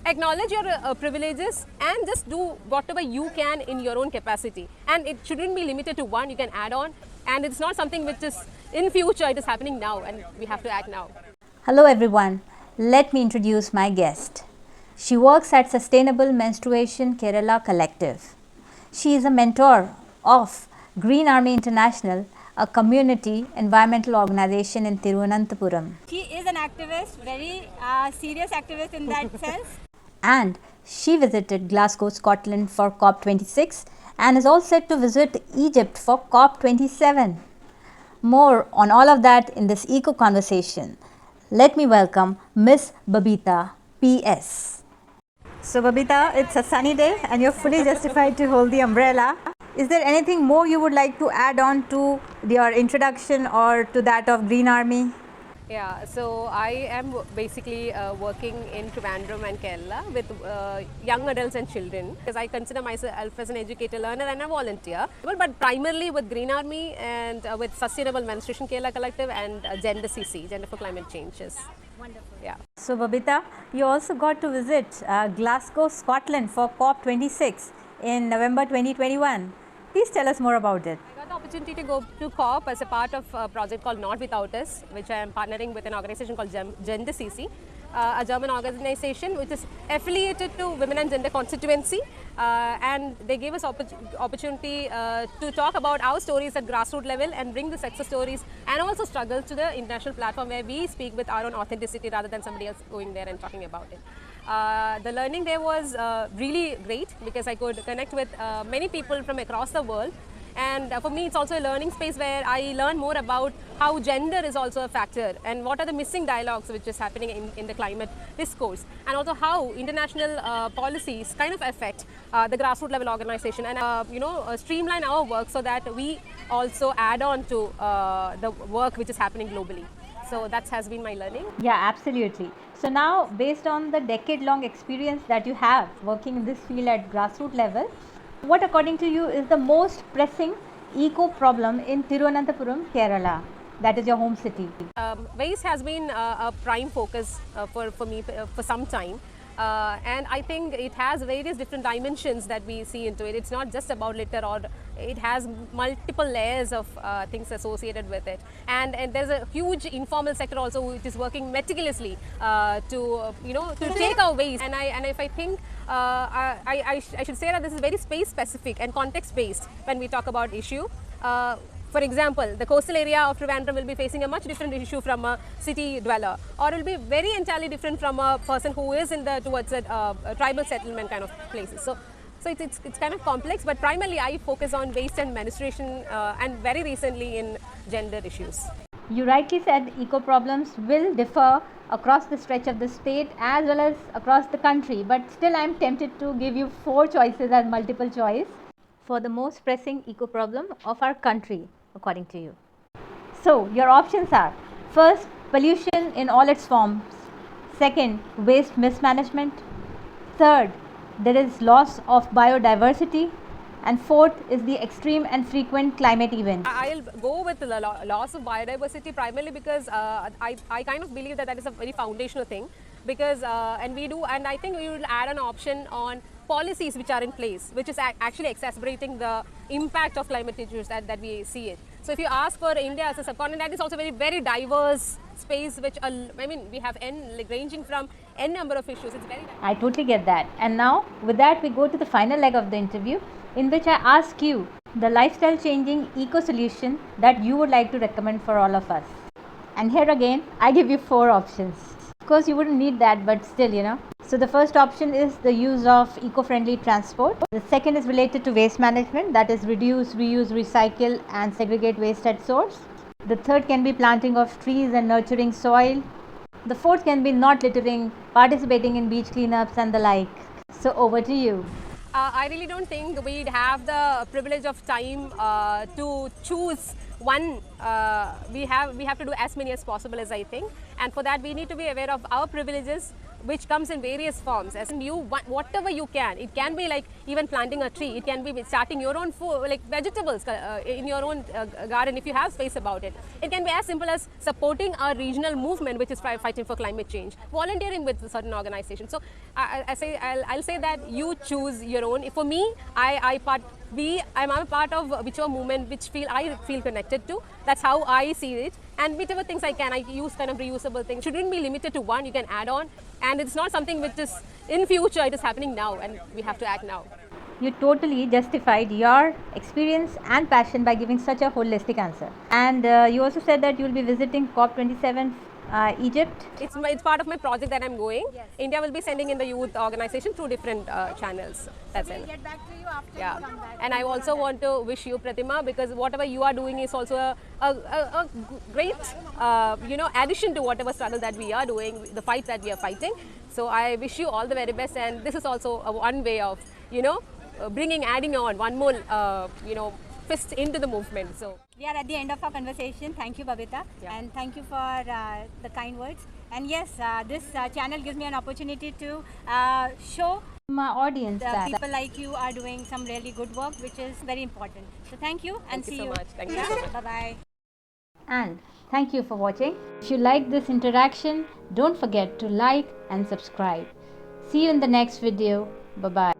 acknowledge your privileges and just do whatever you can in your own capacity. And it shouldn't be limited to one, you can add on. And it's not something which is in future, it is happening now and we have to act now. Hello everyone, let me introduce my guest. She works at Sustainable Menstruation Kerala Collective. She is a mentor of Green Army International, a community environmental organization in Thiruvananthapuram. She is an activist, very serious activist in that sense. And she visited Glasgow, Scotland for COP26 and is all set to visit Egypt for COP27. More on all of that in this eco conversation. Let me welcome Miss Babita PS. So Babita, it's a sunny day and you're fully justified to hold the umbrella. Is there anything more you would like to add on to your introduction or to that of Green Army? Yeah, so I am basically working in Trivandrum and Kerala with young adults and children, because I consider myself as an educator, learner and a volunteer, but primarily with Green Army and with Sustainable Menstruation Kerala Collective and Gender CC, Gender for Climate Changes. Wonderful. Yeah. So Babita, you also got to visit Glasgow, Scotland for COP26 in November 2021. Please tell us more about it. I got the opportunity to go to COP as a part of a project called Not Without Us, which I am partnering with an organization called Gender CC, a German organization which is affiliated to Women and Gender Constituency, and they gave us opportunity to talk about our stories at grassroots level and bring the success stories and also struggles to the international platform where we speak with our own authenticity rather than somebody else going there and talking about it. The learning there was really great because I could connect with many people from across the world, and for me it's also a learning space where I learn more about how gender is also a factor and what are the missing dialogues which is happening in the climate discourse, and also how international policies kind of affect the grassroots level organization and streamline our work so that we also add on to the work which is happening globally. So that has been my learning. Yeah, absolutely. So now, based on the decade-long experience that you have working in this field at grassroots level, what according to you is the most pressing eco problem in Thiruvananthapuram, Kerala? That is your home city. Waste has been a prime focus for me for some time. And I think it has various different dimensions that we see into it. It's not just about litter, or it has multiple layers of things associated with it. And there's a huge informal sector also which is working meticulously to take our waste. And if I think I should say that this is very space specific and context based when we talk about issue. For example, the coastal area of Trivandrum will be facing a much different issue from a city dweller, or it will be very entirely different from a person who is towards a tribal settlement kind of places. So it's kind of complex, but primarily I focus on waste and menstruation and very recently in gender issues. You rightly said eco problems will differ across the stretch of the state as well as across the country, but still I am tempted to give you 4 choices as multiple choice for the most pressing eco problem of our country, according to you. So your options are: first, pollution in all its forms; second, waste mismanagement; third, there is loss of biodiversity; and fourth is the extreme and frequent climate events. I'll go with the loss of biodiversity primarily because I kind of believe that is a very foundational thing, because and I think we will add an option on policies which are in place, which is actually exacerbating the impact of climate issues that we see it. So if you ask for India as a subcontinent, that is also very, very diverse space, which we have ranging from n number of issues. It's very diverse. I totally get that. And now with that we go to the final leg of the interview, in which I ask you the lifestyle changing eco solution that you would like to recommend for all of us. And here again I give you 4 options. Of course you wouldn't need that, but still. So the first option is the use of eco-friendly transport. The second is related to waste management, that is reduce, reuse, recycle and segregate waste at source. The third can be planting of trees and nurturing soil. The fourth can be not littering, participating in beach cleanups and the like. So over to you. I really don't think we'd have the privilege of time to choose one. We have to do as many as possible, as I think, and for that we need to be aware of our privileges, which comes in various forms. As in you, whatever you can. It can be like even planting a tree. It can be starting your own food, like vegetables in your own garden if you have space about it. It can be as simple as supporting a regional movement which is fighting for climate change, volunteering with certain organizations. So I'll say that you choose your own. For me, I'm a part of whichever movement which I feel connected to. That's how I see it. And whichever things I can, I use kind of reusable things. Shouldn't be limited to one. You can add on, and it's not something which is in future. It is happening now, and we have to act now. You totally justified your experience and passion by giving such a holistic answer. And you also said that you will be visiting COP27 Egypt. It's part of my project that I'm going. Yes. India will be sending in the youth organization through different channels. That's We'll it. get back to you after Yeah, you come back. and I also want to wish you, Pratima, because whatever you are doing is also a great, addition to whatever struggle that we are doing, the fight that we are fighting. So I wish you all the very best, and this is also one way of, adding on one more, fist into the movement. So We are at the end of our conversation. Thank you, Babita, Yeah. and thank you for the kind words. And yes, this channel gives me an opportunity to show My audience the that people like you are doing some really good work, which is very important. So thank you, and Thank you see so you. much. Thank you so much. Bye bye. and thank you for watching. If you like this interaction, don't forget to like and subscribe. See you in the next video. Bye bye.